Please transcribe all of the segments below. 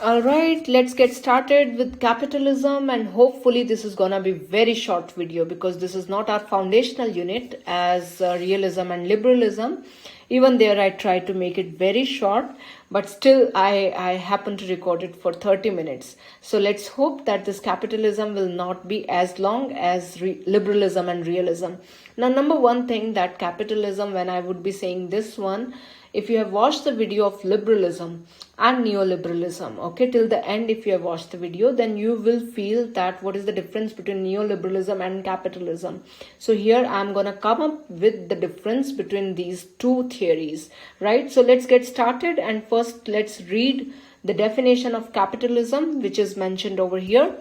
All right, let's get started with capitalism, and hopefully this is gonna be very short video because this is not our foundational unit as realism and liberalism. Even there I tried to make it very short, but still I happen to record it for 30 minutes. So let's hope that this capitalism will not be as long as liberalism and realism. Now, number one thing that capitalism, when I would be saying this one, if you have watched the video of liberalism and neoliberalism, okay, till the end, if you have watched the video, then you will feel that what is the difference between neoliberalism and capitalism. So here I'm gonna come up with the difference between these two theories, right? So let's get started, and first let's read the definition of capitalism, which is mentioned over here.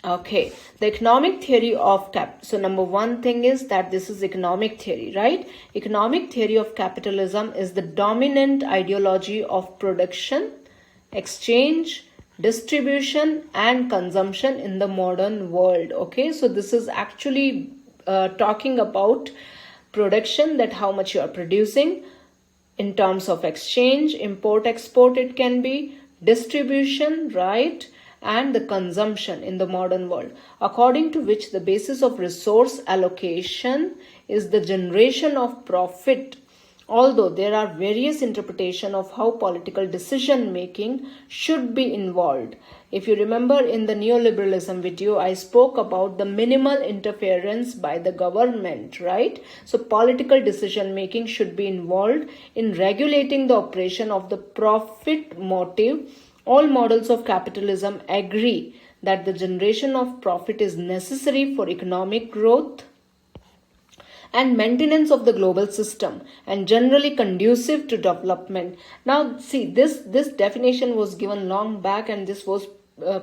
Okay, the economic theory of so number one thing is that this is economic theory, right? Economic theory of capitalism is the dominant ideology of production, exchange, distribution and consumption in the modern world. Okay, so this is actually talking about production, that how much you are producing, in terms of exchange, import, export it can be, distribution, right? And the consumption in the modern world, according to which the basis of resource allocation is the generation of profit. Although there are various interpretations of how political decision making should be involved. If you remember in the neoliberalism video, I spoke about the minimal interference by the government, right? So political decision making should be involved in regulating the operation of the profit motive. All models of capitalism agree that the generation of profit is necessary for economic growth and maintenance of the global system and generally conducive to development. Now see, this definition was given long back, and this was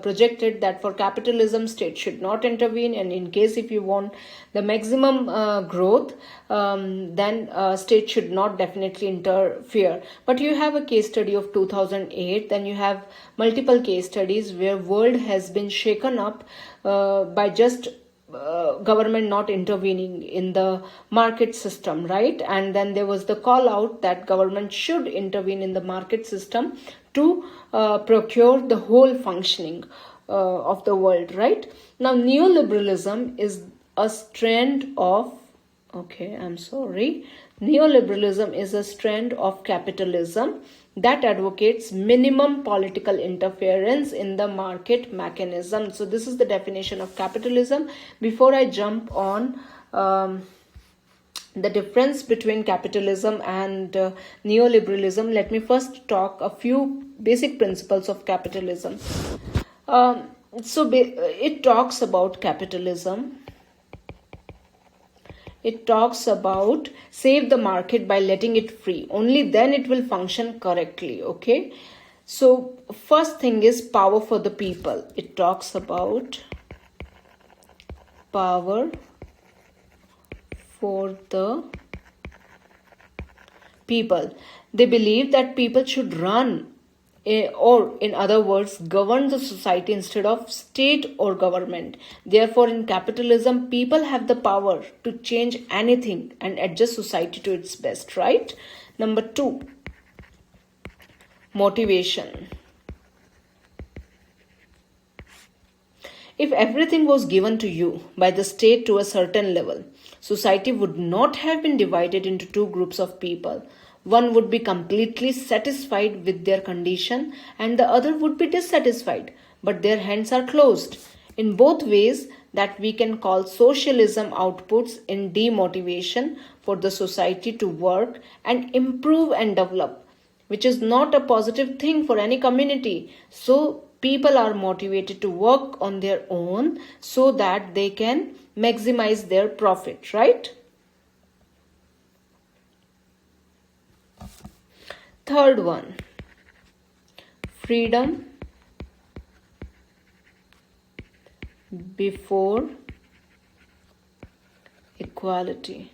projected that for capitalism, state should not intervene, and in case if you want the maximum growth, then state should not definitely interfere. But you have a case study of 2008, then you have multiple case studies where world has been shaken up by just government not intervening in the market system, right? And then there was the call out that government should intervene in the market system to procure the whole functioning of the world, right? Now, neoliberalism is a strand of, neoliberalism is a strand of capitalism that advocates minimum political interference in the market mechanism. So this is the definition of capitalism. Before I jump on the difference between capitalism and neoliberalism, let me first talk a few basic principles of capitalism. It talks about capitalism. It talks about save the market by letting it free. Only then it will function correctly, okay? So first thing is power for the people. It talks about power for the people. They believe that people should run, or in other words, govern the society instead of state or government. Therefore, in capitalism, people have the power to change anything and adjust society to its best, right? Number two, motivation. If everything was given to you by the state to a certain level, society would not have been divided into two groups of people. One would be completely satisfied with their condition and the other would be dissatisfied, but their hands are closed. In both ways, that we can call socialism outputs in demotivation for the society to work and improve and develop, which is not a positive thing for any community. So people are motivated to work on their own so that they can maximize their profit, right? Third one, freedom before equality.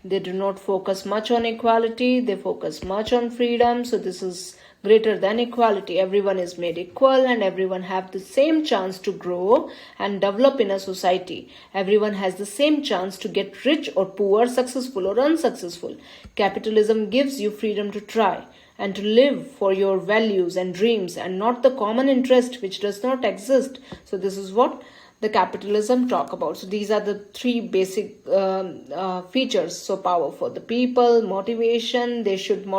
They do not focus much on equality, they focus much on freedom. So this is greater than equality. Everyone is made equal and everyone have the same chance to grow and develop in a society. Everyone has the same chance to get rich or poor, successful or unsuccessful. Capitalism gives you freedom to try and to live for your values and dreams and not the common interest which does not exist. So this is what the capitalism talk about. So these are the three basic features. So power for the people, motivation, they should be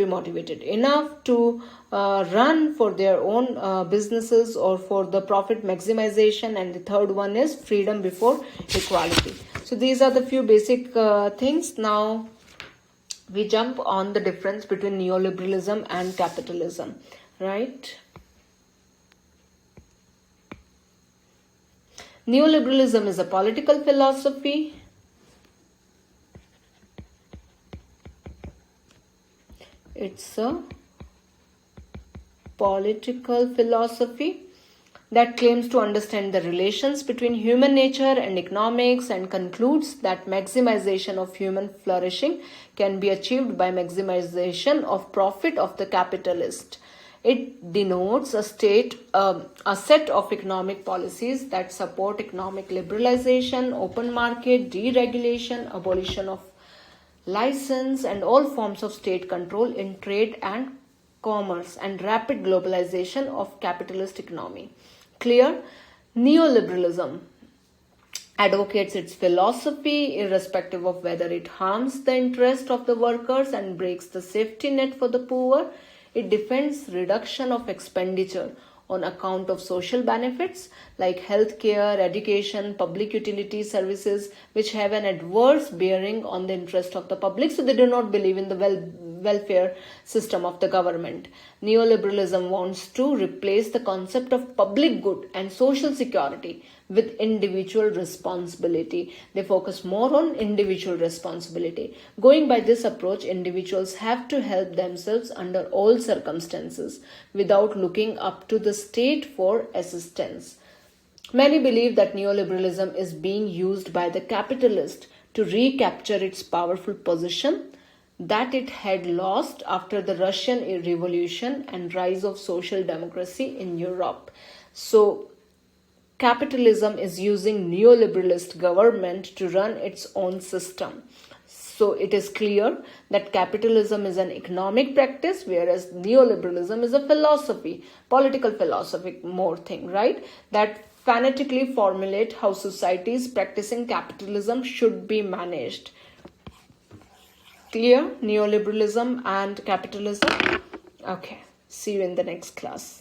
motivated enough to run for their own businesses or for the profit maximization, and the third one is freedom before equality. So these are the few basic things. Now we jump on the difference between neoliberalism and capitalism, right? Neoliberalism is a political philosophy. It's a political philosophy that claims to understand the relations between human nature and economics and concludes that maximization of human flourishing can be achieved by maximization of profit of the capitalist. It denotes a set of economic policies that support economic liberalization, open market, deregulation, abolition of license and all forms of state control in trade and commerce, and rapid globalization of capitalist economy. Clear? Neoliberalism advocates its philosophy irrespective of whether it harms the interest of the workers and breaks the safety net for the poor. It defends reduction of expenditure on account of social benefits like healthcare, education, public utility services, which have an adverse bearing on the interest of the public. So they do not believe in the welfare system of the government. Neoliberalism wants to replace the concept of public good and social security with individual responsibility. They focus more on individual responsibility. Going by this approach, individuals have to help themselves under all circumstances without looking up to the state for assistance. Many believe that neoliberalism is being used by the capitalist to recapture its powerful position that it had lost after the Russian Revolution and rise of social democracy in Europe. So capitalism is using neoliberalist government to run its own system. So it is clear that capitalism is an economic practice, whereas neoliberalism is a philosophy, political philosophy, more thing, right? That fanatically formulate how societies practicing capitalism should be managed. Clear? Neoliberalism and capitalism. Okay. See you in the next class.